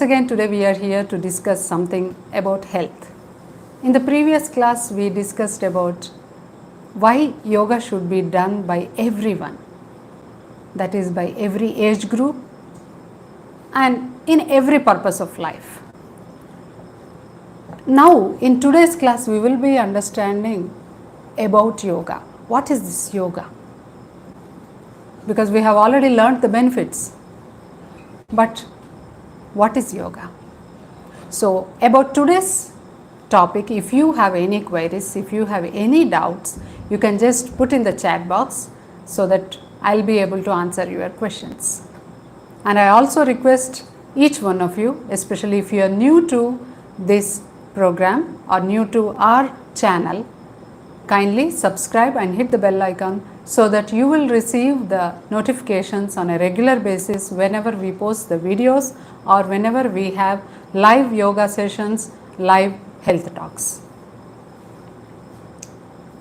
Again, today we are here to discuss something about health. In the previous class, we discussed about why yoga should be done by everyone, that is, by every age group and in every purpose of life. Now, in today's class, we will be understanding about yoga. What is this yoga? Because we have already learned the benefits, but what is yoga? So, about today's topic, if you have any queries, if you have any doubts, you can just put in the chat box so that I'll be able to answer your questions. And I also request each one of you, especially if you are new to this program or new to our channel, kindly subscribe and hit the bell icon so that you will receive the notifications on a regular basis whenever we post the videos or whenever we have live yoga sessions, live health talks.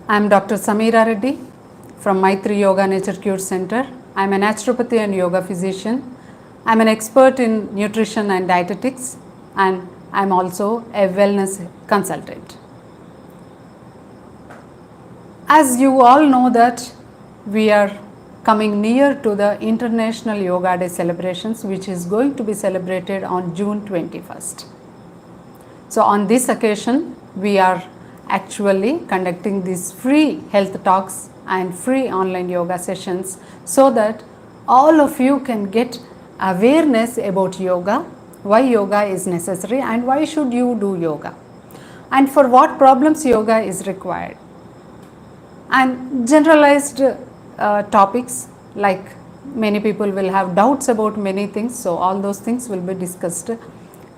I am Dr. Sameera Reddy from MythriYogaNatureCureCentre. I am a naturopathy and yoga physician. I am an expert in nutrition and dietetics, and I am also a wellness consultant. As you all know that we are coming near to the International Yoga Day celebrations, which is going to be celebrated on June 21st. So on this occasion, we are actually conducting these free health talks and free online yoga sessions so that all of you can get awareness about yoga, why yoga is necessary and why should you do yoga, and for what problems yoga is required, and generalized topics, like many people will have doubts about many things, so all those things will be discussed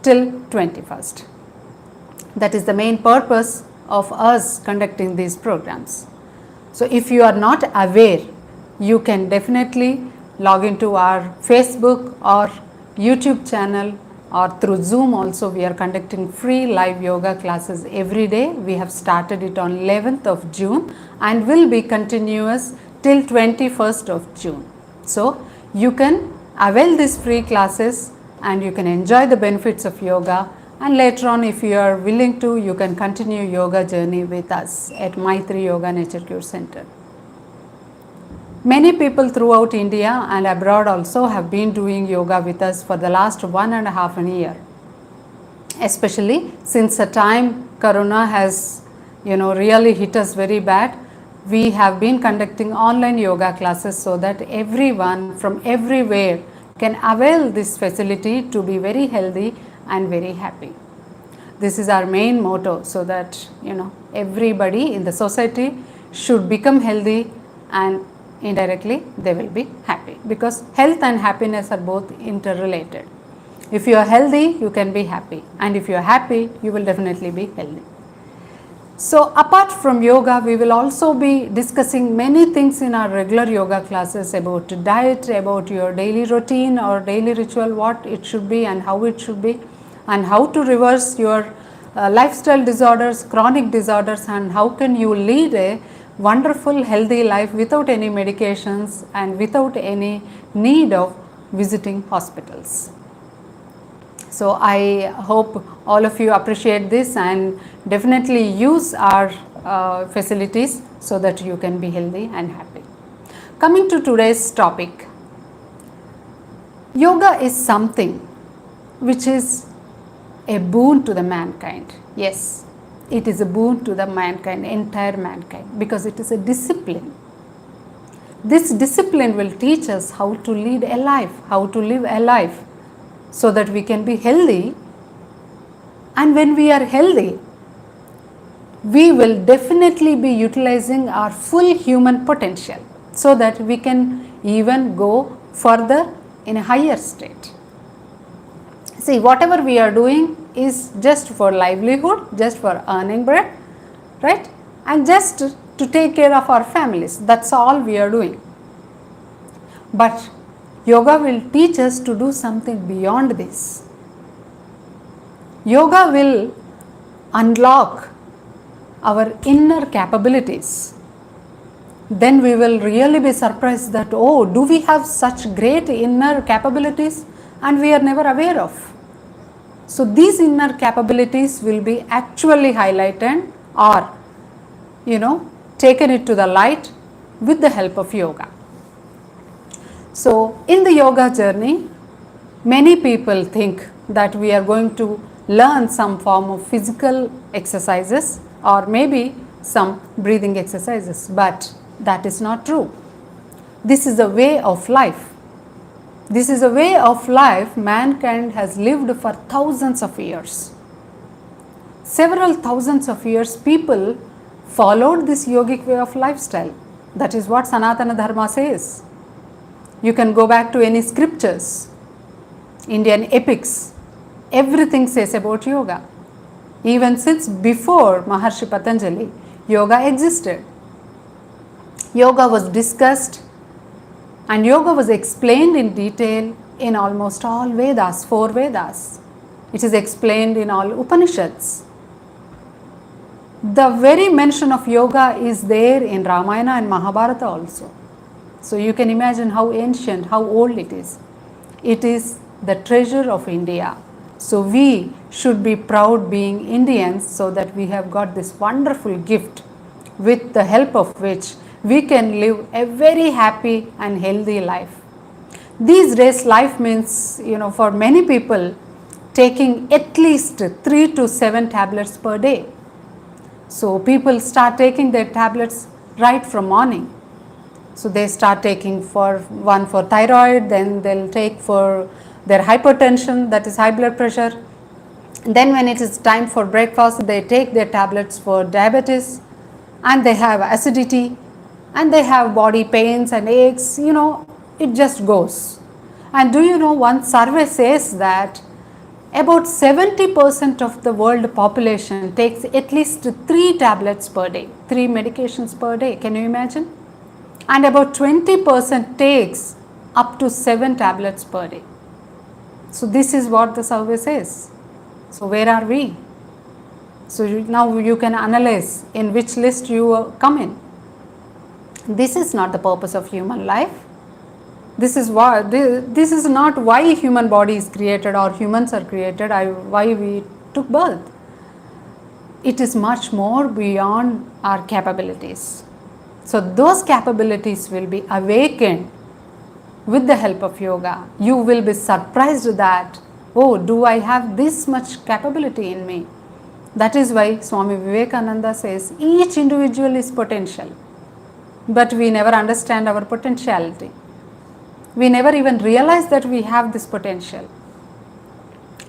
till 21st. That is the main purpose of us conducting these programs. So if you are not aware, you can definitely log into our Facebook or YouTube channel, or through Zoom also. We are conducting free live yoga classes every day. We have started it on 11th of June and will be continuous till 21st of June. So you can avail these free classes and you can enjoy the benefits of yoga, and later on, if you are willing to, you can continue yoga journey with us at Mythri Yoga Nature Cure Center. Many people throughout India and abroad also have been doing yoga with us for the last 1.5 years. Especially since the time Corona has really hit us very bad, we have been conducting online yoga classes so that everyone from everywhere can avail this facility to be very healthy and very happy. This is our main motto, so that everybody in the society should become healthy, and indirectly they will be happy, because health and happiness are both interrelated. If you are healthy, you can be happy, and if you are happy, you will definitely be healthy. So apart from yoga, we will also be discussing many things in our regular yoga classes about diet, about your daily routine or daily ritual, what it should be and how it should be, and how to reverse your lifestyle disorders, chronic disorders, and how can you lead a wonderful healthy life without any medications and without any need of visiting hospitals. So I hope all of you appreciate this and definitely use our facilities so that you can be healthy and happy. Coming to today's topic, yoga is something which is a boon to the mankind. Yes, it is a boon to the mankind, entire mankind, because it is a discipline. This discipline will teach us how to lead a life, how to live a life, so that we can be healthy. And when we are healthy, we will definitely be utilizing our full human potential so that we can even go further in a higher state. See, whatever we are doing is just for livelihood, just for earning bread, right? And just to take care of our families. That's all we are doing. But yoga will teach us to do something beyond this. Yoga will unlock our inner capabilities. Then we will really be surprised that, oh, do we have such great inner capabilities and we are never aware of? So these inner capabilities will be actually highlighted or taken it to the light with the help of yoga. So in the yoga journey, many people think that we are going to learn some form of physical exercises or maybe some breathing exercises, but that is not true. This is a way of life. This is a way of life mankind has lived for thousands of years. Several thousands of years people followed this yogic way of lifestyle. That is what Sanatana Dharma says. You can go back to any scriptures, Indian epics, everything says about yoga. Even since before Maharshi Patanjali, yoga existed. Yoga was discussed and yoga was explained in detail in almost all Vedas, 4 Vedas. It is explained in all Upanishads. The very mention of yoga is there in Ramayana and Mahabharata also. So you can imagine how ancient, how old it is. It is the treasure of India. So we should be proud being Indians so that we have got this wonderful gift with the help of which we can live a very happy and healthy life. These days life means, for many people taking at least 3 to 7 tablets per day. So people start taking their tablets right from morning. So they start taking one for thyroid, then they'll take for their hypertension, that is high blood pressure. Then when it is time for breakfast, they take their tablets for diabetes, and they have acidity, and they have body pains and aches, it just goes. And do you know, one survey says that about 70% of the world population takes at least 3 tablets per day, 3 medications per day. Can you imagine? And about 20% takes up to 7 tablets per day. So this is what the survey says. So where are we? So now you can analyze in which list you come in. This is not the purpose of human life. This is not why human body is created or humans are created, why we took birth. It is much more beyond our capabilities. So those capabilities will be awakened with the help of yoga. You will be surprised that, oh, do I have this much capability in me? That is why Swami Vivekananda says each individual is potential, but we never understand our potentiality. We never even realize that we have this potential.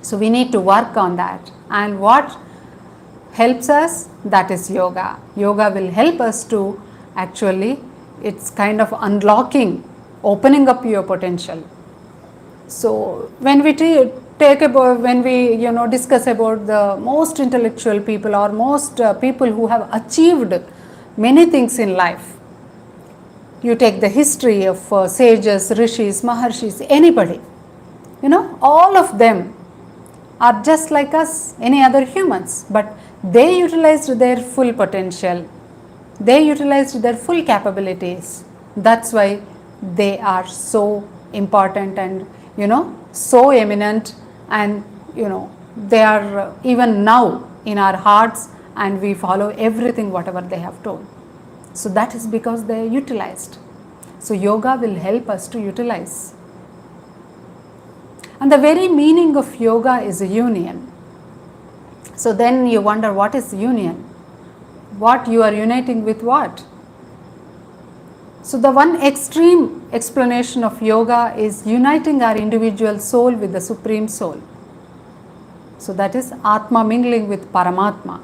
So we need to work on that. And what helps us? That is yoga. Yoga will help us to actually, it's kind of unlocking, opening up your potential. So when we discuss about the most intellectual people or most people who have achieved many things in life, you take the history of sages, rishis, maharshis, anybody, all of them are just like us, any other humans, but they utilized their full potential. They utilized their full capabilities. That's why they are so important and, so eminent, and, they are even now in our hearts, and we follow everything whatever they have told. So that is because they are utilized. So yoga will help us to utilize. And the very meaning of yoga is a union. So then you wonder, what is union? What you are uniting with what? So the one extreme explanation of yoga is uniting our individual soul with the Supreme Soul. So that is Atma mingling with Paramatma.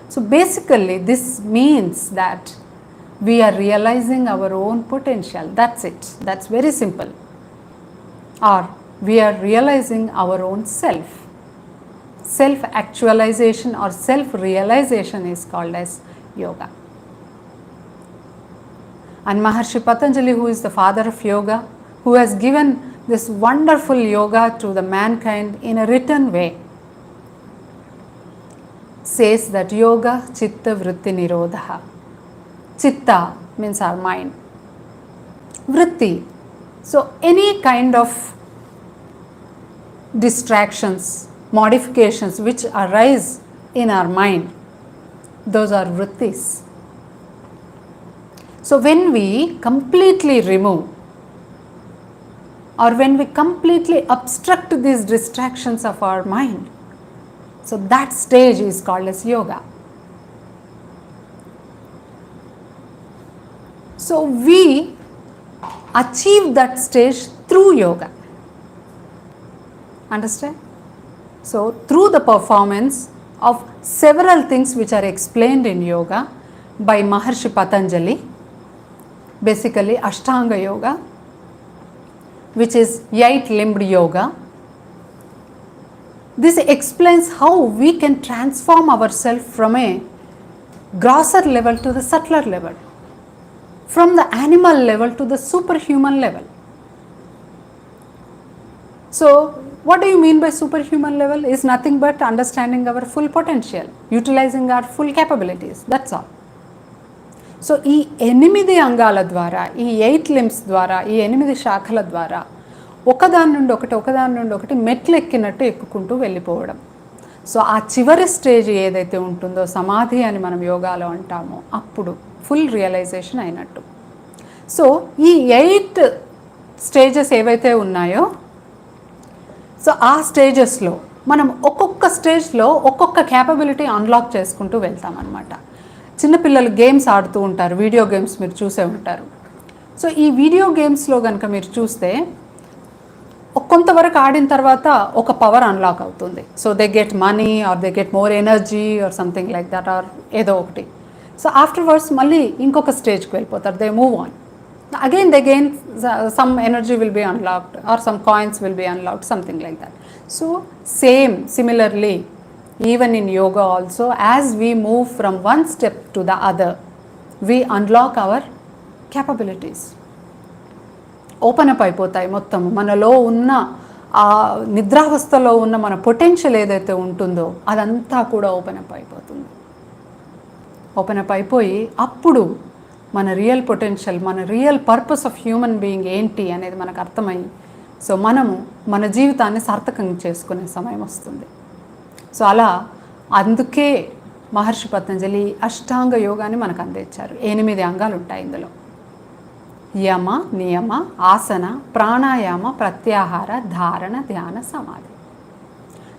So basically this means that we are realizing our own potential. That's it. That's very simple. Or we are realizing our own self. Self-actualization or self-realization is called as yoga. And Maharshi Patanjali, who is the father of yoga, who has given this wonderful yoga to the mankind in a written way, says that yoga chitta vritti nirodha. Chitta means our mind. Vritti, so any kind of distractions, modifications which arise in our mind, those are vrittis. So when we completely remove or when we completely obstruct these distractions of our mind, so that stage is called as yoga. So we achieve that stage through yoga. Understand? So through the performance of several things which are explained in yoga by Maharshi Patanjali, basically Ashtanga yoga, which is 8-limbed yoga. This explains how we can transform ourselves from a grosser level to the subtler level, from the animal level to the superhuman level. So what do you mean by superhuman level? Is nothing but understanding our full potential, utilizing our full capabilities, that's all. So ఈ 8 అంగాల ద్వారా, ఈ 8 limbs ద్వారా, ఈ 8 శాఖల ద్వారా ఒకదాని నుండి ఒకటి మెట్లు ఎక్కినట్టు ఎక్కుకుంటూ వెళ్ళిపోవడం. సో ఆ చివరి స్టేజ్ ఏదైతే ఉంటుందో సమాధి అని మనం యోగాలో అంటామో, అప్పుడు ఫుల్ రియలైజేషన్ అయినట్టు. సో ఈ 8 స్టేజెస్ ఏవైతే ఉన్నాయో, సో ఆ స్టేజెస్లో మనం ఒక్కొక్క స్టేజ్లో ఒక్కొక్క క్యాపబిలిటీ అన్లాక్ చేసుకుంటూ వెళ్తామన్నమాట. చిన్నపిల్లలు గేమ్స్ ఆడుతూ ఉంటారు, వీడియో గేమ్స్ మీరు చూసే ఉంటారు. సో ఈ వీడియో గేమ్స్లో కనుక మీరు చూస్తే కొంతవరకు ఆడిన తర్వాత ఒక పవర్ అన్లాక్ అవుతుంది. So they get money or they get more energy or something like that, or ఏదో ఒకటి. సో ఆఫ్టర్వర్డ్స్ మళ్ళీ ఇంకొక స్టేజ్కి వెళ్ళిపోతారు, they move on. Again they gain some energy will be unlocked or some coins will be unlocked, something like that. So similarly even in yoga also, as we move from one step to the other, we unlock our capabilities. Open up అయిపోతాయి మొత్తం. మనలో ఉన్న ఆ నిద్రావస్థలో ఉన్న మన potential ఏదైతే ఉంటుందో అదంతా కూడా ఓపెన్ అప్ అయిపోతుంది. ఓపెన్ అప్ అయిపోయి అప్పుడు మన రియల్ పొటెన్షియల్, మన real purpose of human being ఏంటి అనేది మనకు అర్థమయ్యి, సో మనము మన జీవితాన్ని సార్థకం చేసుకునే సమయం వస్తుంది. సో అలా అందుకే మహర్షి పతంజలి అష్టాంగ యోగాన్ని మనకు అందించారు. 8 అంగాలు ఉంటాయి ఇందులో. యమ, నియమ, ఆసన, ప్రాణాయామ, ప్రత్యాహార, ధారణ, ధ్యాన, సమాధి.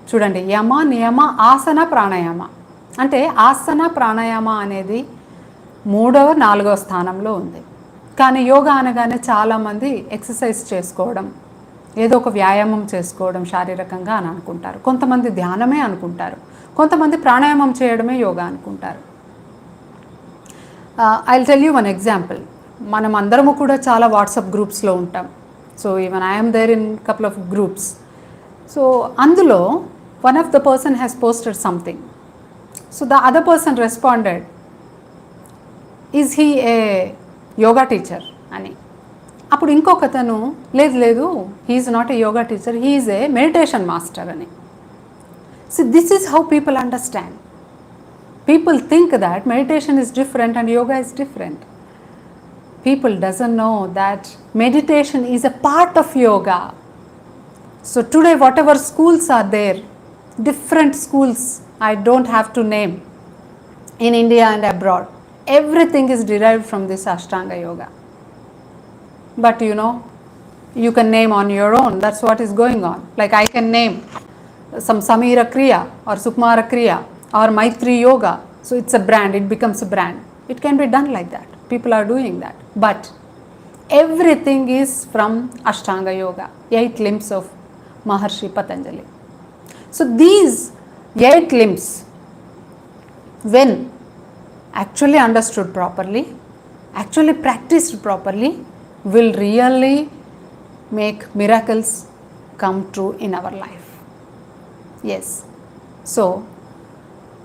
చూడండి, యమ, నియమ, ఆసన, ప్రాణాయామ అంటే ఆసన ప్రాణాయామ అనేది 3వ 4వ స్థానంలో ఉంది. కానీ యోగా అనగానే చాలామంది ఎక్సర్సైజ్ చేసుకోవడం, ఏదో ఒక వ్యాయామం చేసుకోవడం శారీరకంగా అని అనుకుంటారు. కొంతమంది ధ్యానమే అనుకుంటారు, కొంతమంది ప్రాణాయామం చేయడమే యోగా అనుకుంటారు. I will tell you one example. మనం అందరము కూడా చాలా వాట్సాప్ గ్రూప్స్లో ఉంటాం. So even I'm there in couple of groups. So అందులో one of the person has posted something. So the other person responded, is he a yoga teacher అని. అప్పుడు ఇంకొకతను లేదు he's not a yoga teacher, he's a meditation master అని. So this is how people understand. People think that meditation is different and yoga is different. People doesn't know that meditation is a part of yoga. So today whatever schools are there, different schools, I don't have to name, in India and abroad, everything is derived from this Ashtanga yoga. But you can name on your own, that's what is going on. Like I can name some Sameera Kriya or Sukumar Kriya or Mythri yoga. So it's a brand, it becomes a brand. It can be done like that. People are doing that. But everything is from Ashtanga yoga, 8 limbs of Maharshi Patanjali. So these 8 limbs, when actually understood properly, actually practiced properly, will really make miracles come true in our life. Yes. So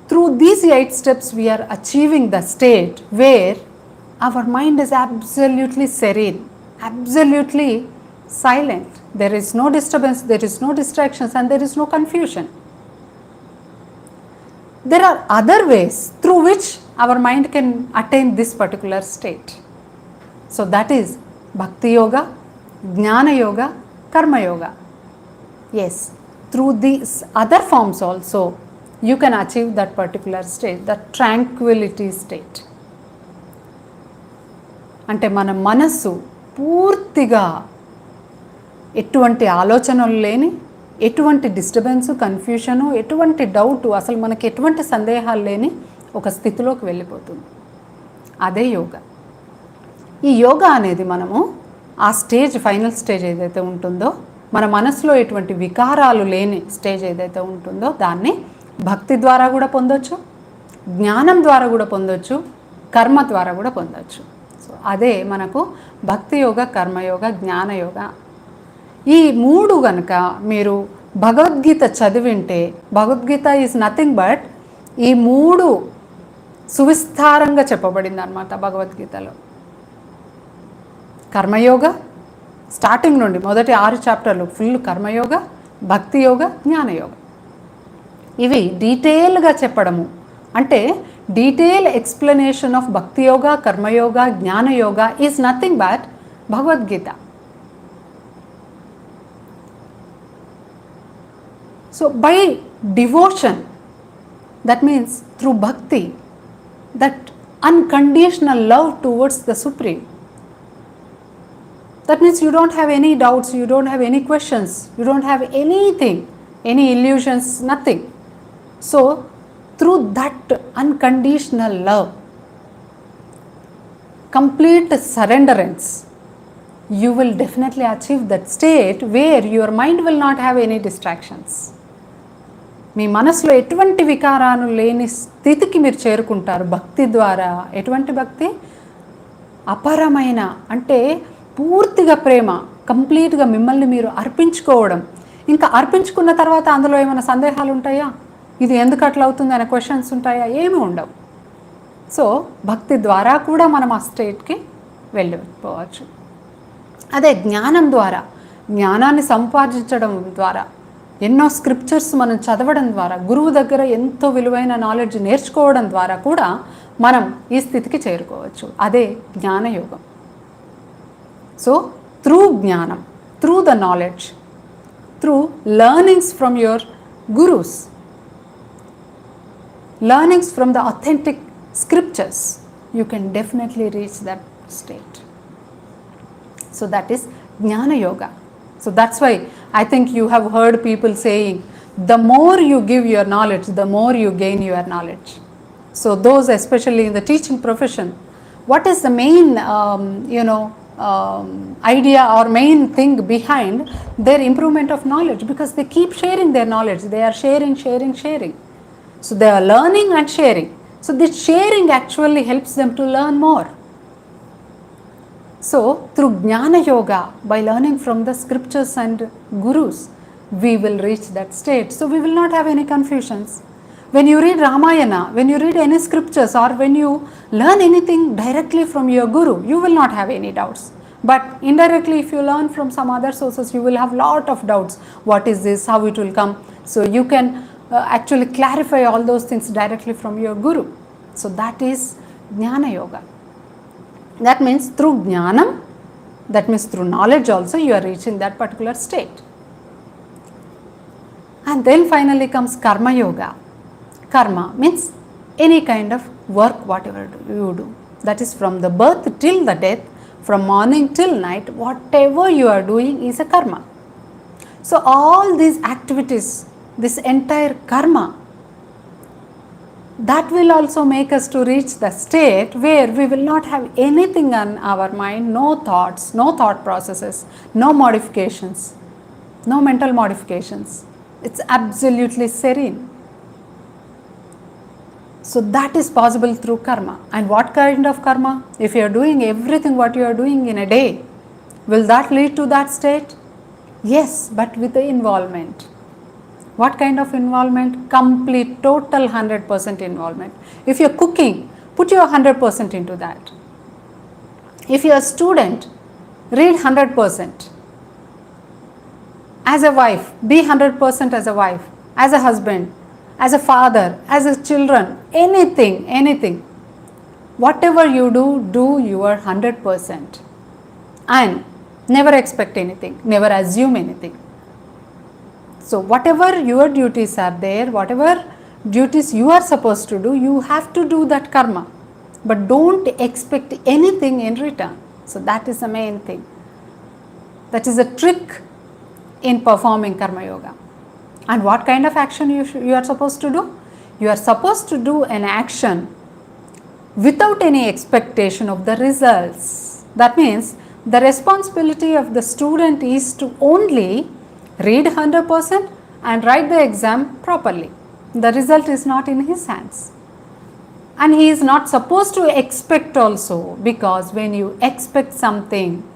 through these 8 steps we are achieving the state where our mind is absolutely serene, absolutely silent. There is no disturbance, there is no distractions, and there is no confusion. There are other ways through which our mind can attain this particular state. So that is Bhakti Yoga, Jnana Yoga, Karma Yoga. Yes, through these other forms also, you can achieve that particular state, the tranquility state. అంటే మన మనస్సు పూర్తిగా ఎటువంటి ఆలోచనలు లేని, ఎటువంటి disturbance, confusion, ఎటువంటి doubt, అసలు మనకి ఎటువంటి సందేహాలు లేని ఒక స్థితిలోకి వెళ్ళిపోతుంది. అదే యోగా. ఈ యోగా అనేది మనము ఆ స్టేజ్, ఫైనల్ స్టేజ్ ఏదైతే ఉంటుందో, మన మనసులో ఎటువంటి వికారాలు లేని స్టేజ్ ఏదైతే ఉంటుందో దాన్ని భక్తి ద్వారా కూడా పొందొచ్చు, జ్ఞానం ద్వారా కూడా పొందొచ్చు, కర్మ ద్వారా కూడా పొందొచ్చు. సో అదే మనకు భక్తి యోగ, కర్మయోగ, జ్ఞానయోగ. ఈ మూడు కనుక మీరు భగవద్గీత చదివింటే, భగవద్గీత ఈజ్ నథింగ్ బట్ ఈ మూడు సువిస్తారంగా చెప్పబడింది అన్నమాట భగవద్గీతలో. కర్మయోగ స్టార్టింగ్ నుండి మొదటి 6 చాప్టర్లు ఫుల్ కర్మయోగ, భక్తి యోగ, జ్ఞానయోగ. ఇవి డీటెయిల్గా చెప్పడము, అంటే detail explanation of bhakti yoga, karmayoga, jnanayoga is nothing but Bhagavad Gita. So by devotion, that means through bhakti, that unconditional love towards the Supreme, that means you don't have any doubts, you don't have any questions, you don't have anything, any illusions, nothing. So through that unconditional love, complete surrenderance, you will definitely achieve that state where your mind will not have any distractions. మీ మనసులో ఎటువంటి వికారాలు లేని స్థితికి మీరు చేరుకుంటారు భక్తి ద్వారా. ఎటువంటి భక్తి? అపరమైన, అంటే పూర్తిగా ప్రేమ, కంప్లీట్గా మిమ్మల్ని మీరు అర్పించుకోవడం. ఇంకా అర్పించుకున్న తర్వాత అందులో ఏమైనా సందేహాలు ఉంటాయా, ఇది ఎందుకు అట్లా అవుతుంది అనే క్వశ్చన్స్ ఉంటాయా? ఏమీ ఉండవు. సో భక్తి ద్వారా కూడా మనం ఆ స్టేట్కి వెళ్ళిపోవచ్చు. అదే జ్ఞానం ద్వారా, జ్ఞానాన్ని సంపాదించడం ద్వారా, ఎన్నో స్క్రిప్చర్స్ మనం చదవడం ద్వారా, గురువు దగ్గర ఎంతో విలువైన నాలెడ్జ్ నేర్చుకోవడం ద్వారా కూడా మనం ఈ స్థితికి చేరుకోవచ్చు. అదే జ్ఞానయోగం. సో త్రూ జ్ఞానం, through the knowledge, through learnings from your gurus, learnings from the authentic scriptures, you can definitely reach that state. So that is Jnana Yoga. So that's why I think you have heard people saying, the more you give your knowledge, the more you gain your knowledge. So those especially in the teaching profession, what is the main idea or main thing behind their improvement of knowledge? Because they keep sharing their knowledge. They are sharing. So they are learning and sharing. So this sharing actually helps them to learn more. So through Jnana Yoga, by learning from the scriptures and gurus, we will reach that state. So we will not have any confusions. When you read Ramayana, when you read any scriptures, or when you learn anything directly from your guru, you will not have any doubts. But indirectly, if you learn from some other sources, you will have lot of doubts. What is this? How it will come? So you can actually clarify all those things directly from your guru. So that is Jnana Yoga. That means through Jnanam, that means through knowledge also, you are reaching that particular state. And then finally comes Karma Yoga. Karma means any kind of work, whatever you do. That is from the birth till the death, from morning till night, whatever you are doing is a karma. So all these activities, this entire karma, that will also make us to reach the state where we will not have anything on our mind, no thoughts, no thought processes, no modifications, no mental modifications. It's absolutely serene. So that is possible through karma. And what kind of karma? If you are doing everything what you are doing in a day, will that lead to that state? Yes, but with the involvement. What kind of involvement? Complete, total 100% involvement. If you are cooking, put your 100% into that. If you are a student, read 100%. As a wife, be 100% as a wife, as a husband, as a father, as a children, anything. Whatever you do, do your 100%. And never expect anything, never assume anything. So whatever your duties are there, whatever duties you are supposed to do, you have to do that karma. But don't expect anything in return. So that is the main thing. That is a trick in performing karma yoga. And what kind of action you are supposed to do? You are supposed to do an action without any expectation of the results. That means the responsibility of the student is to only read 100% and write the exam properly. The result is not in his hands. And he is not supposed to expect also, because when you expect something,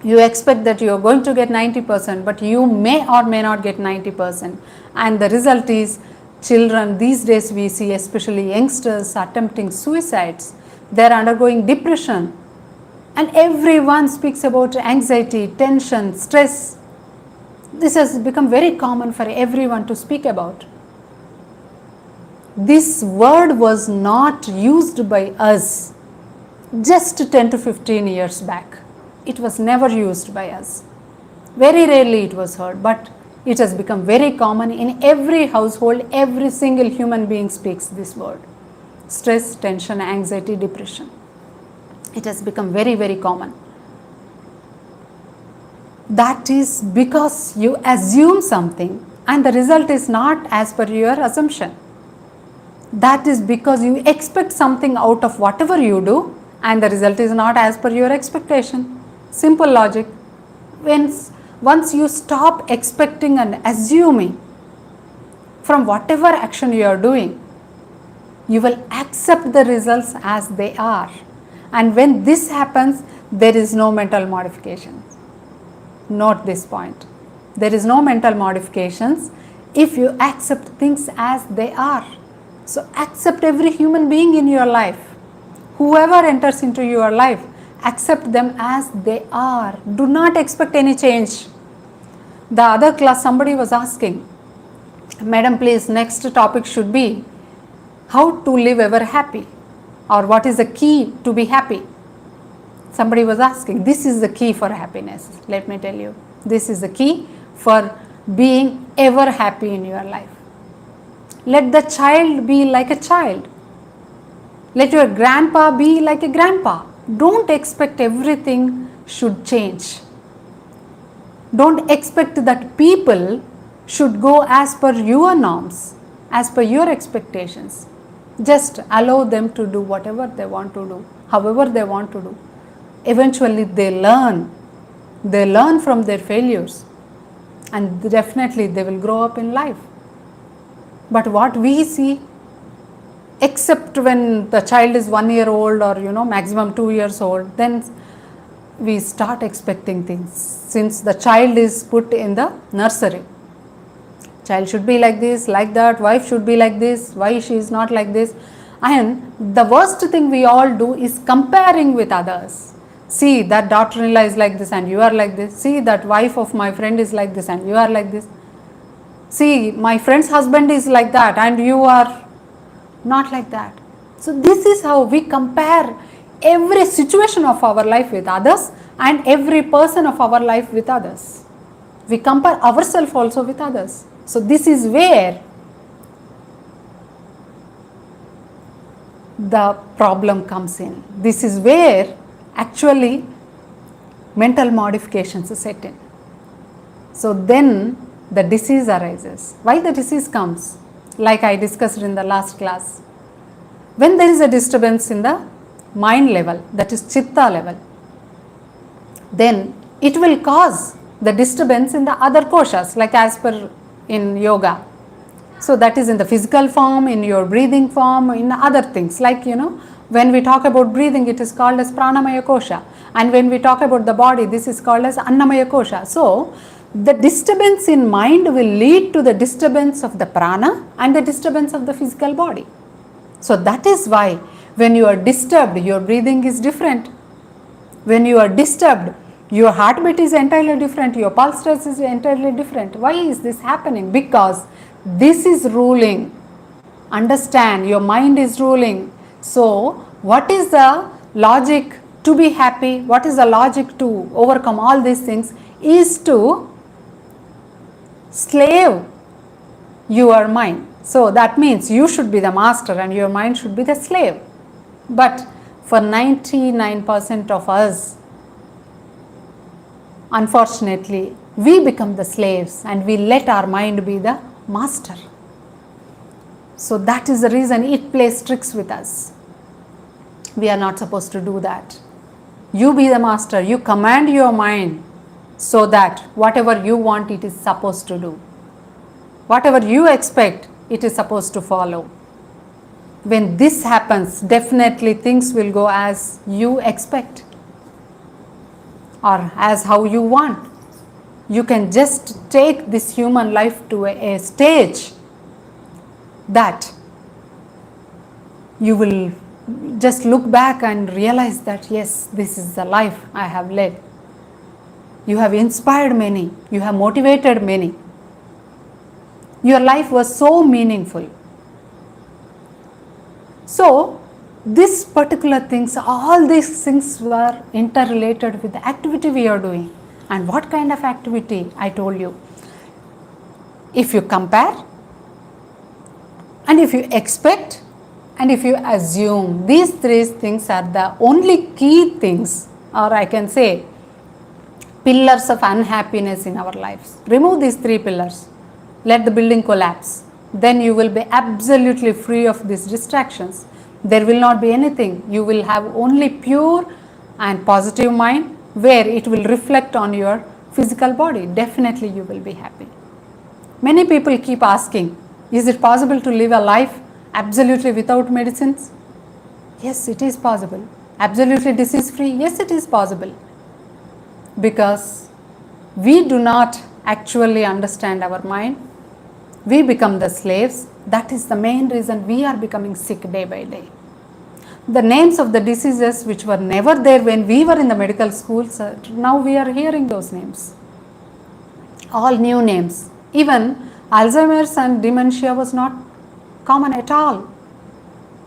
you expect that you are going to get 90%, but you may or may not get 90%. And the result is, children these days we see, especially youngsters, attempting suicides. They are undergoing depression. And everyone speaks about anxiety, tension, stress. This has become very common for everyone to speak about. This word was not used by us just 10 to 15 years back. It was never used by us. Very rarely it was heard, but it has become very common in every household. Every single human being speaks this word. Stress, tension, anxiety, depression. It has become very, very common. That is because you assume something and the result is not as per your assumption. That is because you expect something out of whatever you do and the result is not as per your expectation. Simple logic. Once you stop expecting and assuming from whatever action you are doing, you will accept the results as they are. And when this happens, there is no mental modification. Note this point. There is no mental modifications if you accept things as they are. So accept every human being in your life. Whoever enters into your life, accept them as they are. Do not expect any change. The other class, somebody was asking, Madam, please, next topic should be how to live ever happy, or what is the key to be happy. Somebody was asking, this is the key for happiness. Let me tell you, this is the key for being ever happy in your life. Let the child be like a child. Let your grandpa be like a grandpa. Don't expect everything should change. Don't expect that people should go as per your norms, as per your expectations. Just allow them to do whatever they want to do, however they want to do. Eventually they learn. They learn from their failures and definitely they will grow up in life. But what we see, except when the child is 1 year old or maximum 2 years old, then we start expecting things. Since the child is put in the nursery, child should be like this, like that, wife should be like this, why she is not like this. And the worst thing we all do is comparing with others. See, that daughter-in-law is like this and you are like this. See, that wife of my friend is like this and you are like this. See, my friend's husband is like that and you are not like that. So this is how we compare every situation of our life with others and every person of our life with others. We compare ourselves also with others. So this is where the problem comes in. This is where actually mental modifications set in. So then the disease arises. Why the disease comes? Like I discussed in the last class. When there is a disturbance in the mind level, that is chitta level, then it will cause the disturbance in the other koshas, like as per in yoga. So that is in the physical form, in your breathing form, in other things. Like when we talk about breathing, it is called as pranamaya kosha. And when we talk about the body, this is called as annamaya kosha. So the disturbance in mind will lead to the disturbance of the prana and the disturbance of the physical body. So that is why when you are disturbed, your breathing is different. When you are disturbed, your heartbeat is entirely different, your pulse rate is entirely different. Why is this happening? Because this is ruling. Understand, your mind is ruling. So what is the logic to be happy? What is the logic to overcome all these things? Is to slave your mind. So that means you should be the master and your mind should be the slave. But for 99% of us, unfortunately, we become the slaves and we let our mind be the master. So that is the reason it plays tricks with us. We are not supposed to do that. You be the master, you command your mind so that whatever you want, it is supposed to do. Whatever you expect, it is supposed to follow. When this happens, definitely things will go as you expect or as how you want. You can just take this human life to a stage that you will just look back and realize that yes, this is the life I have led. You have inspired many, you have motivated many. Your life was so meaningful. So this particular things, all these things were interrelated with the activity we are doing. And what kind of activity? I told you. If you compare and if you expect and if you assume, these three things are the only key things, or I can say pillars of unhappiness in our lives. Remove these three pillars. Let the building collapse. Then you will be absolutely free of these distractions. There will not be anything. You will have only pure and positive mind where it will reflect on your physical body. Definitely you will be happy. Many people keep asking, is it possible to live a life absolutely without medicines? Yes, it is possible. Absolutely disease free? Yes, it is possible. Because we do not actually understand our mind. We become the slaves. That is the main reason we are becoming sick day by day. The names of the diseases which were never there when we were in the medical schools, now we are hearing those names. All new names. Even Alzheimer's and dementia was not common at all.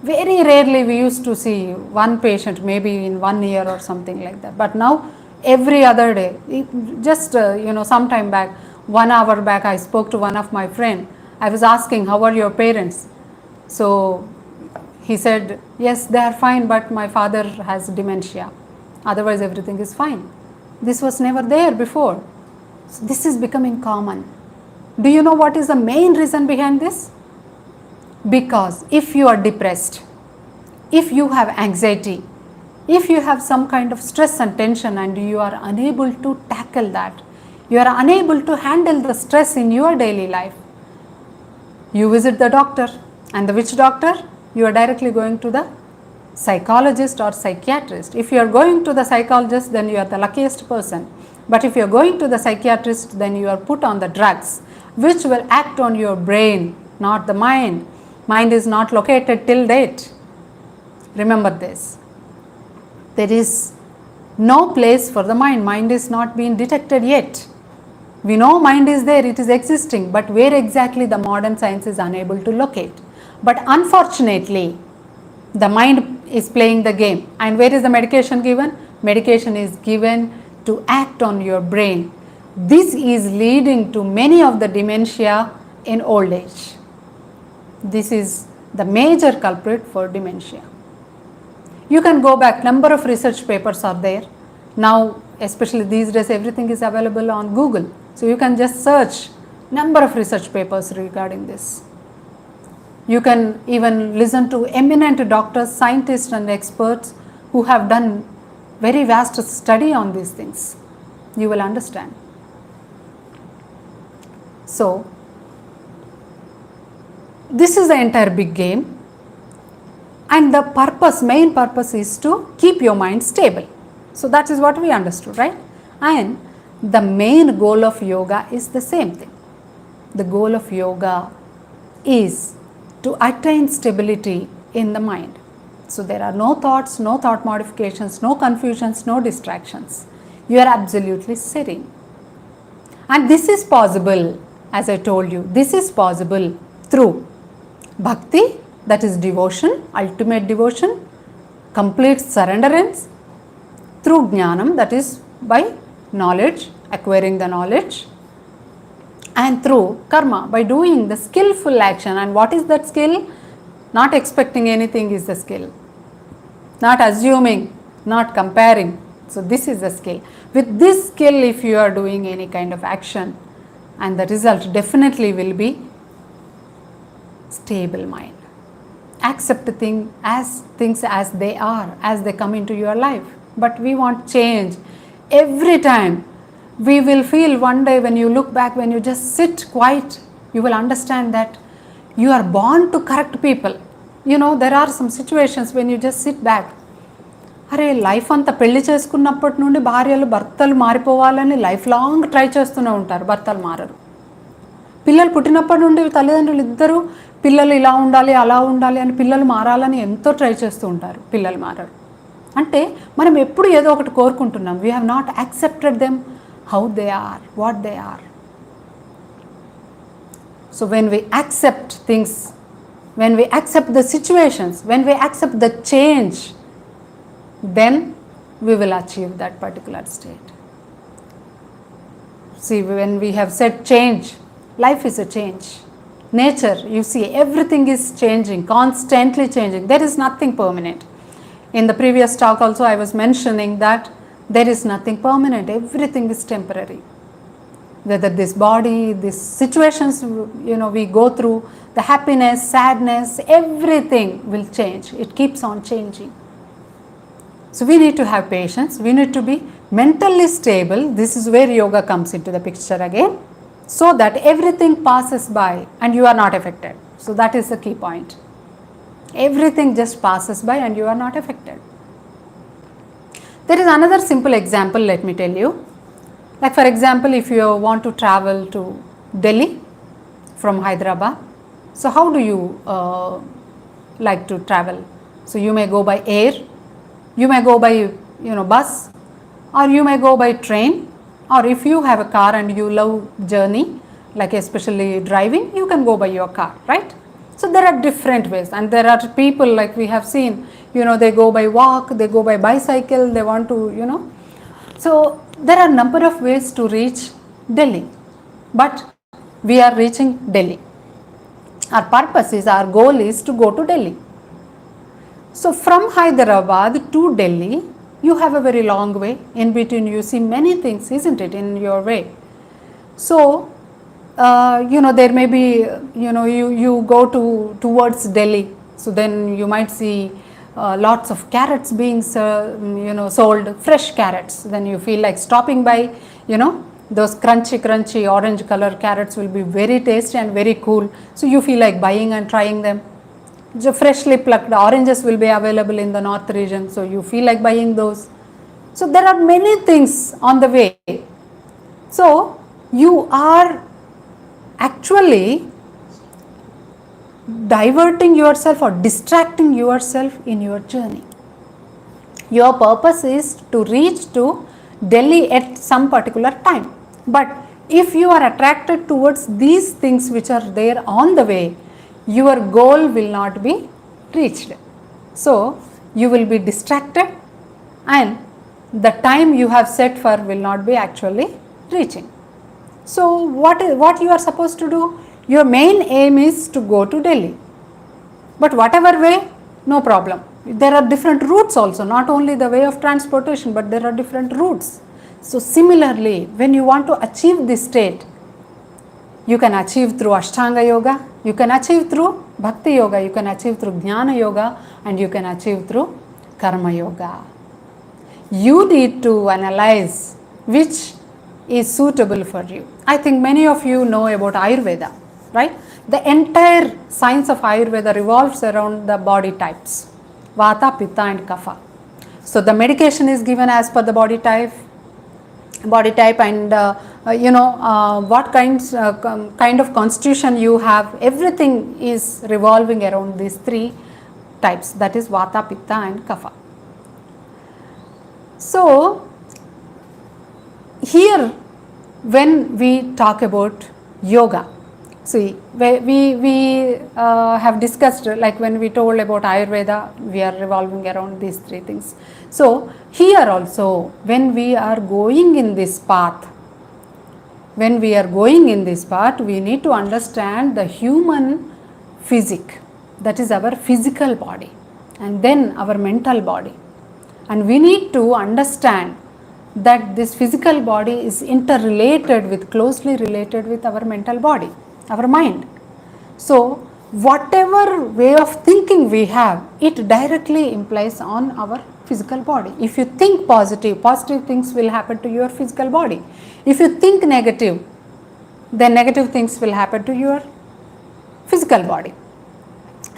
Very rarely we used to see one patient, maybe in 1 year or something like that. But now every other day, just some time back, 1 hour back, I spoke to one of my friend. I was asking, how are your parents? So he said, yes, they are fine, but my father has dementia. Otherwise everything is fine. This was never there before. So this is becoming common. Do you know what is the main reason behind this? Because if you are depressed, if you have anxiety, if you have some kind of stress and tension and you are unable to tackle that, you are unable to handle the stress in your daily life, you visit the doctor, and the which doctor? You are directly going to the psychologist or psychiatrist. If you are going to the psychologist, then you are the luckiest person. But if you are going to the psychiatrist, then you are put on the drugs which will act on your brain, not the mind. Mind is not located till date. Remember this. There is no place for the mind. Mind is not being detected yet. We know mind is there, it is existing, but where exactly the modern science is unable to locate. But unfortunately, the mind is playing the game. And where is the medication given? Medication is given to act on your brain. This is leading to many of the dementia in old age. This is the major culprit for dementia. You can go back, number of research papers are there. Now, especially these days, everything is available on Google. So you can just search number of research papers regarding this. You can even listen to eminent doctors, scientists and experts who have done very vast study on these things. You will understand. So, this is the entire big game, and the purpose, main purpose is to keep your mind stable. So that is what we understood, right? And the main goal of yoga is the same thing. The goal of yoga is to attain stability in the mind. So there are no thoughts, no thought modifications, no confusions, no distractions. You are absolutely sitting. And this is possible, as I told you, this is possible through bhakti, that is devotion, ultimate devotion, complete surrenderance, through jnanam, that is by knowledge, acquiring the knowledge, and through karma, by doing the skillful action. And what is that skill? Not expecting anything is the skill, not assuming, not comparing. So this is the skill. With this skill, if you are doing any kind of action, and the result definitely will be stable mind. Accept things as they are, as they come into your life. But we want change. Every time we will feel one day, when you look back, when you just sit quiet, you will understand that you are born to correct people. There are some situations when you just sit back. అరే life అంతా పెళ్లి చేసుకున్నప్పటి నుండి భార్యలు భర్తలు మారిపోవాలని life long try చేస్తూనే ఉంటారు, భర్తలు మారరు. పిల్లలు పుట్టినప్పటి నుండి తల్లిదండ్రులు ఇద్దరు పిల్లలు ఇలా ఉండాలి అలా ఉండాలి అని పిల్లలు మారాలని ఎంతో ట్రై చేస్తూ ఉంటారు, పిల్లలు మారరు. అంటే మనం ఎప్పుడు ఏదో ఒకటి కోరుకుంటున్నాం. We have not accepted them how they are, what they are. So when we accept things, when we accept the situations, when we accept the change, then we will achieve that particular state. See, when we have said change, life is a change. Nature, you see, everything is changing, constantly changing. There is nothing permanent. In the previous talk also I was mentioning that there is nothing permanent, everything is temporary. Whether this body, these situations we go through, the happiness, sadness, everything will change. It keeps on changing. So we need to have patience. We need to be mentally stable. This is where yoga comes into the picture again, so that everything passes by and you are not affected. So that is the key point. Everything just passes by and you are not affected. There is another simple example, let me tell you. Like for example, if you want to travel to Delhi from Hyderabad, so how do you like to travel? So you may go by air, you may go by bus, or you may go by train, or if you have a car and you love journey, like especially driving, you can go by your car, right? So there are different ways, and there are people like we have seen, they go by walk, they go by bicycle, they want to so there are number of ways to reach Delhi, but we are reaching Delhi. Our purpose is, our goal is to go to Delhi. So from Hyderabad to Delhi, you have a very long way. In between you see many things, isn't it, in your way. So there may be, you go towards Delhi, so then you might see lots of carrots being sold, fresh carrots. Then you feel like stopping by, those crunchy orange color carrots will be very tasty and very cool. So you feel like buying and trying them. The freshly plucked oranges will be available in the north region, so you feel like buying those. So there are many things on the way. So you are actually diverting yourself or distracting yourself in your journey. Your purpose is to reach to Delhi at some particular time. But if you are attracted towards these things which are there on the way, your goal will not be reached. So you will be distracted and the time you have set for will not be actually reaching. So what you are supposed to do? Your main aim is to go to Delhi. But whatever way, no problem. There are different routes also, not only the way of transportation, but there are different routes. So similarly, when you want to achieve this state, you can achieve through Ashtanga Yoga, you can achieve through Bhakti Yoga, you can achieve through Jnana Yoga, and you can achieve through Karma Yoga. You need to analyze which is suitable for you. I think many of you know about Ayurveda, right? The entire science of Ayurveda revolves around the body types, Vata, Pitta and Kapha. So the medication is given as per the body type and what kind of constitution you have, everything is revolving around these three types, that is Vata, Pitta and Kapha. So here when we talk about yoga, see, we have discussed, like when we told about Ayurveda, we are revolving around these three things. So here also, when we are going in this path, when we are going in this part, we need to understand the human physique, that is our physical body, and then our mental body. And we need to understand that this physical body is interrelated with, closely related with our mental body, our mind. So whatever way of thinking we have, it directly implies on our physical body. If you think positive, positive things will happen to your physical body. If you think negative, then negative things will happen to your physical body.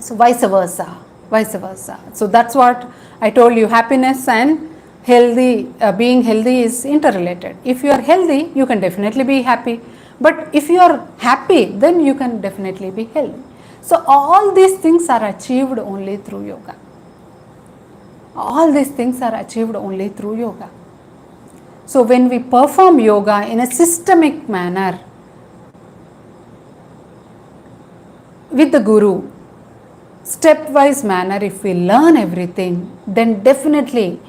So vice versa, vice versa. So that's what I told you, happiness and healthy, being healthy is interrelated. If you are healthy, you can definitely be happy. But if you are happy, then you can definitely be healthy. So all these things are achieved only through yoga. All these things are achieved only through yoga. So when we perform yoga in a systemic manner with the guru, stepwise manner, if we learn everything, then definitely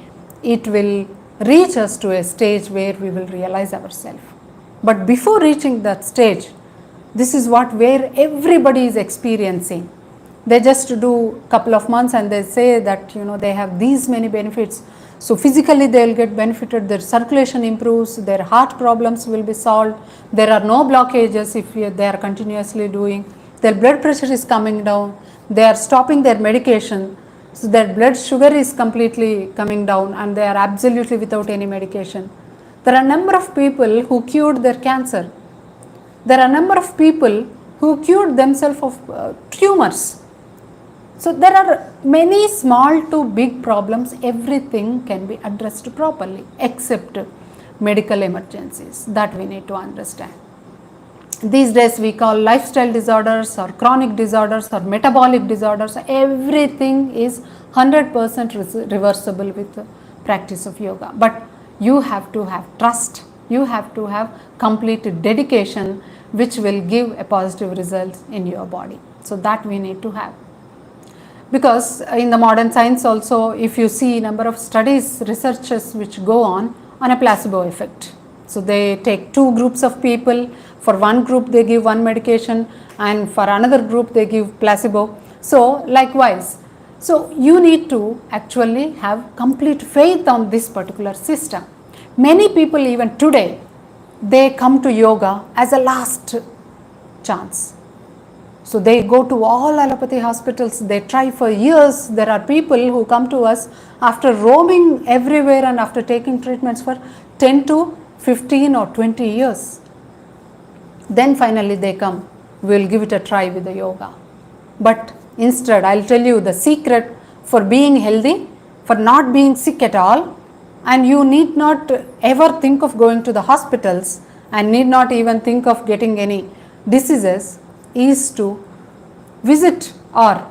it will reach us to a stage where we will realize ourselves. But before reaching that stage, this is what where everybody is experiencing. They just do couple of months and they say that they have these many benefits. So physically they will get benefited, their circulation improves, their heart problems will be solved, there are no blockages if they are continuously doing, their blood pressure is coming down, they are stopping their medication, so their blood sugar is completely coming down and they are absolutely without any medication. There are a number of people who cured their cancer. There are a number of people who cured themselves of tumors. So there are many small to big problems, everything can be addressed properly except medical emergencies, that we need to understand. These days we call lifestyle disorders or chronic disorders or metabolic disorders, everything is 100% reversible with the practice of yoga. But you have to have trust, you have to have complete dedication which will give a positive result in your body. So that we need to have. Because in the modern science also, if you see number of studies, researches which go on a placebo effect. So they take two groups of people, for one group they give one medication and for another group they give placebo. So likewise, so you need to actually have complete faith on this particular system. Many people even today, they come to yoga as a last chance. So they go to all allopathy hospitals, they try for years. There are people who come to us after roaming everywhere and after taking treatments for 10 to 15 or 20 years. Then finally they come, we will give it a try with the yoga. But instead, I will tell you the secret for being healthy, for not being sick at all, and you need not ever think of going to the hospitals and need not even think of getting any diseases, is to visit or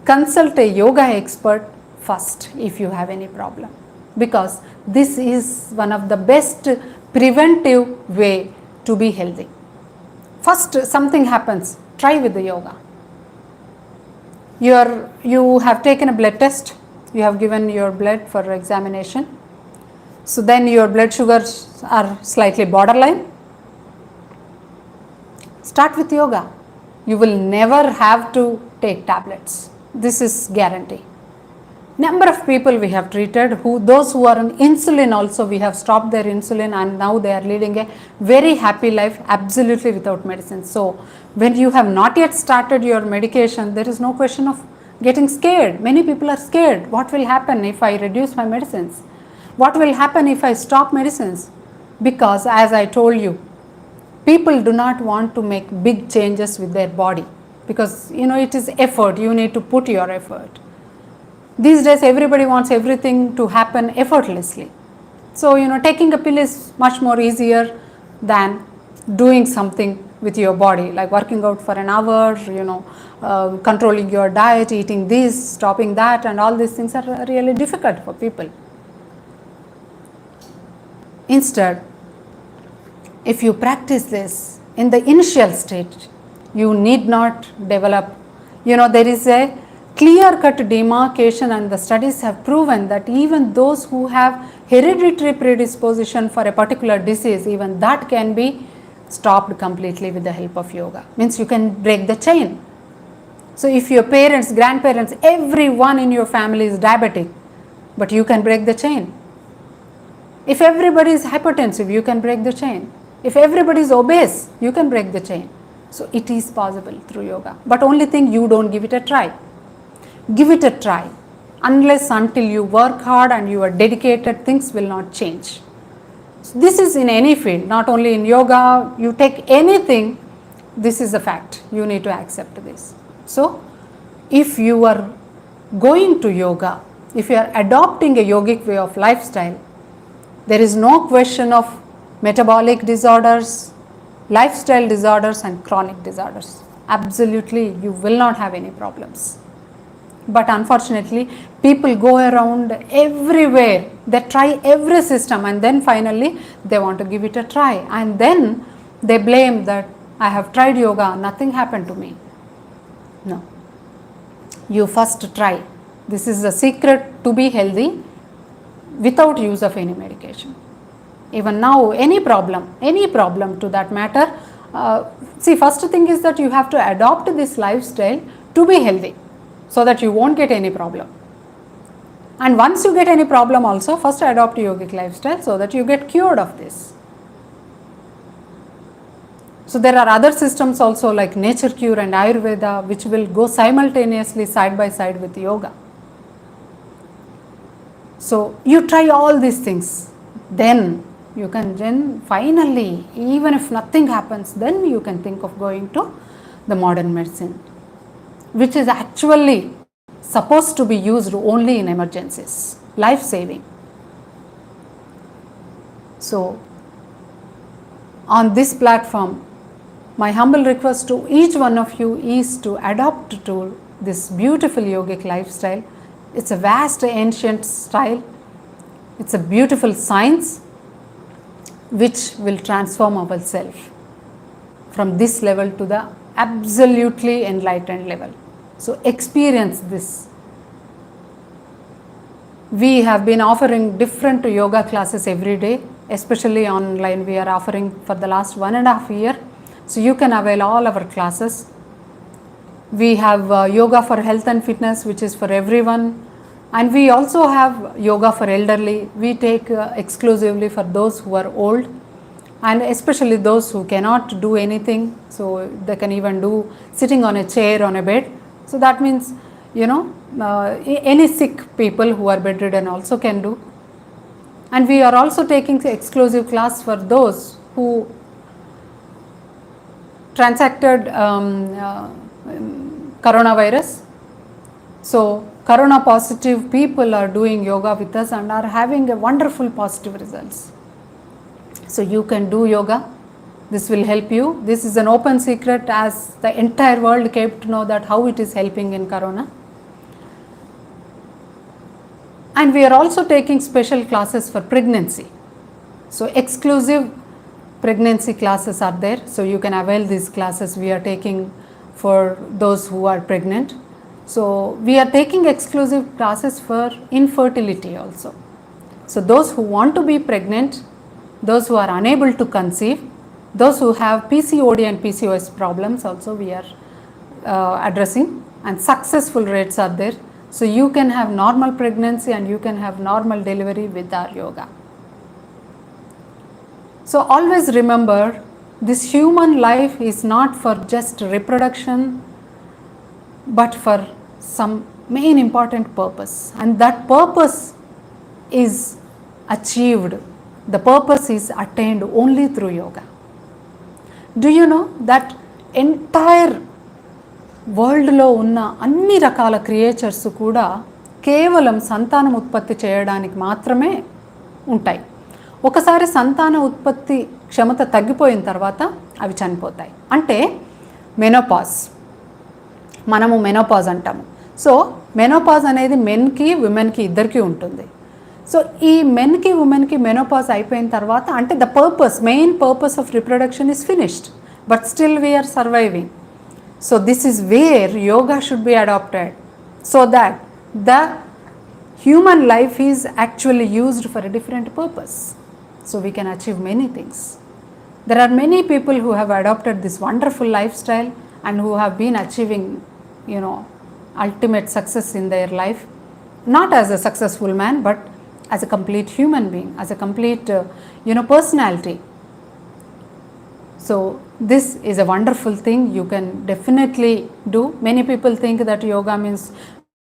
consult a yoga expert first if you have any problem, because this is one of the best preventive way to be healthy. First something happens, try with the yoga. You have taken a blood test, you have given your blood for examination, so then your blood sugars are slightly borderline. Start with yoga. You will never have to take tablets. This is guarantee. Number of people we have treated, those who are on insulin also, we have stopped their insulin and now they are leading a very happy life absolutely without medicine. So when you have not yet started your medication, there is no question of getting scared. Many people are scared. What will happen if I reduce my medicines? What will happen if I stop medicines? Because as I told you, people do not want to make big changes with their body, because it is effort, you need to put your effort. These days everybody wants everything to happen effortlessly. So taking a pill is much more easier than doing something with your body, like working out for an hour, controlling your diet, eating this, stopping that, and all these things are really difficult for people. Instead, if you practice this in the initial stage, you need not develop, there is a clear-cut demarcation, and the studies have proven that even those who have hereditary predisposition for a particular disease, even that can be stopped completely with the help of yoga. Means you can break the chain. So if your parents, grandparents, everyone in your family is diabetic, but you can break the chain. If everybody is hypertensive, you can break the chain. If everybody is obese, you can break the chain. So it is possible through yoga. But only thing, you don't give it a try. Give it a try. Unless until you work hard and you are dedicated, things will not change. So this is in any field, not only in yoga. You take anything, this is a fact. You need to accept this. So if you are going to yoga, if you are adopting a yogic way of lifestyle, there is no question of metabolic disorders, lifestyle disorders and chronic disorders. Absolutely, you will not have any problems. But unfortunately, people go around everywhere. They try every system and then finally they want to give it a try. And then they blame that I have tried yoga, nothing happened to me. No. You first try. This is the secret to be healthy without use of any medication. Even now, any problem to that matter, see, first thing is that you have to adopt this lifestyle to be healthy so that you won't get any problem. And once you get any problem also, first adopt yogic lifestyle so that you get cured of this. So there are other systems also like nature cure and Ayurveda, which will go simultaneously side by side with yoga. So you try all these things, then you can then finally, even if nothing happens, then you can think of going to the modern medicine, which is actually supposed to be used only in emergencies, life-saving. So on this platform, my humble request to each one of you is to adopt to this beautiful yogic lifestyle. It's a vast ancient style. It's a beautiful science which will transform ourselves from this level to the absolutely enlightened level. So experience this. We have been offering different yoga classes every day, especially online. We are offering for the last 1.5 years. So you can avail all our classes. We have yoga for health and fitness, which is for everyone. And we also have yoga for elderly. We take exclusively for those who are old and especially those who cannot do anything. So they can even do sitting on a chair, on a bed. So that means, any sick people who are bedridden also can do. And we are also taking exclusive class for those who transacted coronavirus. So corona positive people are doing yoga with us and are having a wonderful positive results. So you can do yoga. This will help you. This is an open secret as the entire world came to know that how it is helping in corona. And we are also taking special classes for pregnancy. So exclusive pregnancy classes are there. So you can avail these classes we are taking for those who are pregnant. So we are taking exclusive classes for infertility also. So those who want to be pregnant, those who are unable to conceive, those who have PCOD and PCOS problems also we are addressing, and successful rates are there. So you can have normal pregnancy and you can have normal delivery with our yoga. So always remember, this human life is not for just reproduction, but for some main important purpose, and that purpose is achieved, the purpose is attained only through yoga. Do you know that entire world లో ఉన్న అన్ని రకాల creatures కూడా కేవలం సంతానం ఉత్పత్తి చేయడానికి మాత్రమే ఉంటాయి. ఒకసారి సంతాన ఉత్పత్తి క్షమత తగ్గిపోయిన తర్వాత అవి చనిపోతాయి. అంటే మెనోపాజ్, మనము మెనోపాజ్ అంటాము. సో మెనోపాజ్ అనేది మెన్కి ఉమెన్కి ఇద్దరికి ఉంటుంది. సో ఈ మెన్కి ఉమెన్కి మెనోపాజ్ అయిపోయిన తర్వాత అంటే the purpose, main purpose of reproduction is finished, but still we are surviving. So this is where yoga should be adapted. so that the human life is actually used for a different purpose. So we can achieve many things. There are many people who have adopted this wonderful lifestyle and who have been achieving, ultimate success in their life, not as a successful man, but as a complete human being, as a complete, personality. So this is a wonderful thing you can definitely do. Many people think that yoga means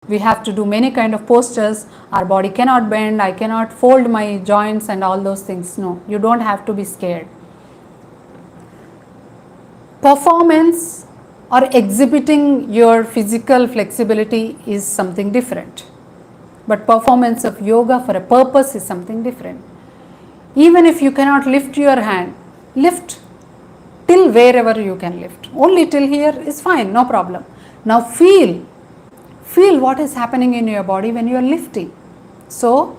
we have to do many kind of postures, our body cannot bend, I cannot fold my joints and all those things. No, you don't have to be scared. Performance or exhibiting your physical flexibility is something different. But performance of yoga for a purpose is something different. Even if you cannot lift your hand, lift till wherever you can lift. Only till here is fine, no problem. Now feel what is happening in your body when you are lifting. So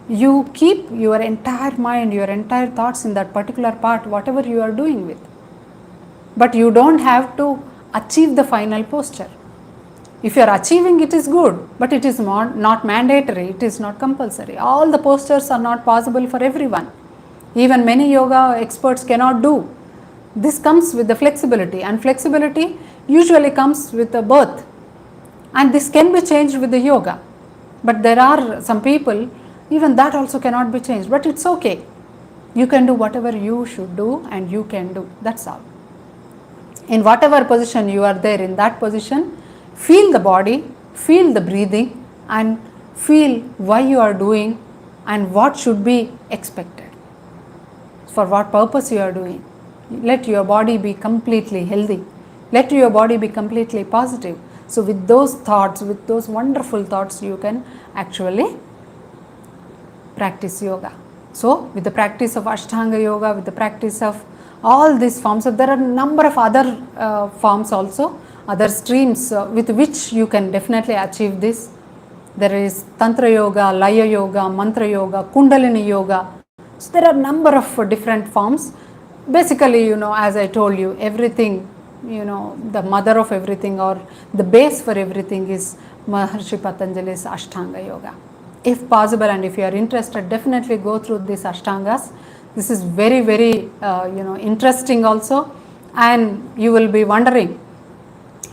you keep your entire mind, your entire thoughts in that particular part, whatever you are doing with. But you don't have to achieve the final posture. If you are achieving, it is good, but it is not mandatory, it is not compulsory. All the postures are not possible for everyone. Even many yoga experts cannot do. This comes with the flexibility, and flexibility usually comes with the birth, and this can be changed with the yoga. But there are some people, even that also cannot be changed, but it's okay. You can do whatever you should do and you can do, that's all. In whatever position you are there, in that position, feel the body, feel the breathing, and feel why you are doing and what should be expected, for what purpose you are doing. Let your body be completely healthy, let your body be completely positive. So with those thoughts, with those wonderful thoughts, you can actually practice yoga. So with the practice of Ashtanga yoga, with the practice of all these forms, there are a number of other forms also, other streams with which you can definitely achieve this. There is Tantra yoga, Laya yoga, Mantra yoga, Kundalini yoga. So there are a number of different forms. Basically, as I told you, everything, the mother of everything or the base for everything is Maharshi Patanjali's Ashtanga yoga. If possible and if you are interested, definitely go through these Ashtangas. This is very, very, interesting also, and you will be wondering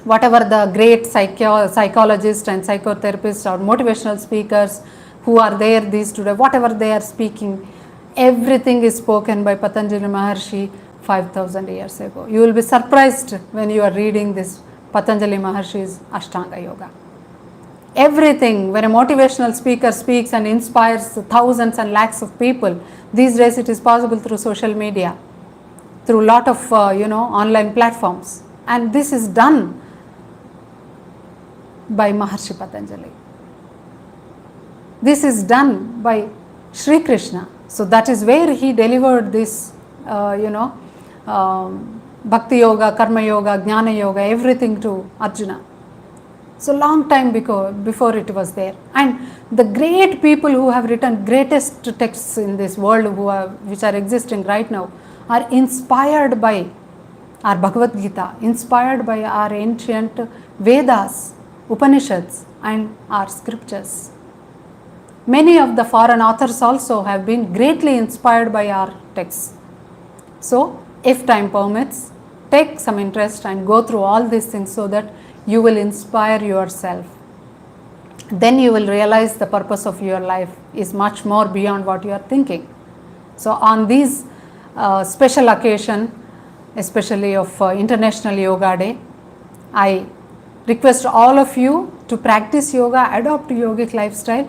whatever the great psychologists and psychotherapists or motivational speakers who are there these today, whatever they are speaking, everything is spoken by Patanjali Maharshi 5,000 years ago. You will be surprised when you are reading this Patanjali Maharshi's Ashtanga yoga. Everything, when a motivational speaker speaks and inspires thousands and lakhs of people, these days it is possible through social media, through lot of online platforms, and this is done by Maharshi Patanjali. This is done by Sri Krishna. So that is where he delivered this Bhakti Yoga, Karma Yoga, Jnana Yoga, everything to Arjuna. So long time before it was there. And the great people who have written greatest texts in this world which are existing right now are inspired by our Bhagavad Gita, inspired by our ancient Vedas, Upanishads and our scriptures. Many of the foreign authors also have been greatly inspired by our texts. So if time permits, take some interest and go through all these things so that you will inspire yourself. Then you will realize the purpose of your life is much more beyond what you are thinking. So on these special occasion, especially of International Yoga Day, I request all of you to practice yoga, adopt yogic lifestyle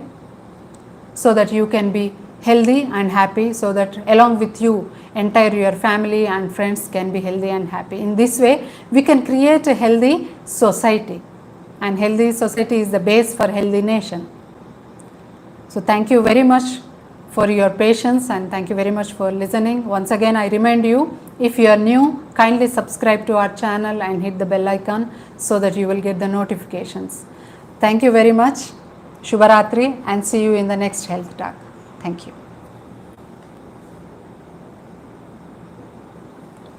so that you can be healthy and happy, so that along with you, entire your family and friends can be healthy and happy. In this way, we can create a healthy society, and healthy society is the base for healthy nation. So thank you very much for your patience and thank you very much for listening. Once again, I remind you, if you are new, kindly subscribe to our channel and hit the bell icon so that you will get the notifications. Thank you very much. Shubharatri, and see you in the next health talk. Thank you.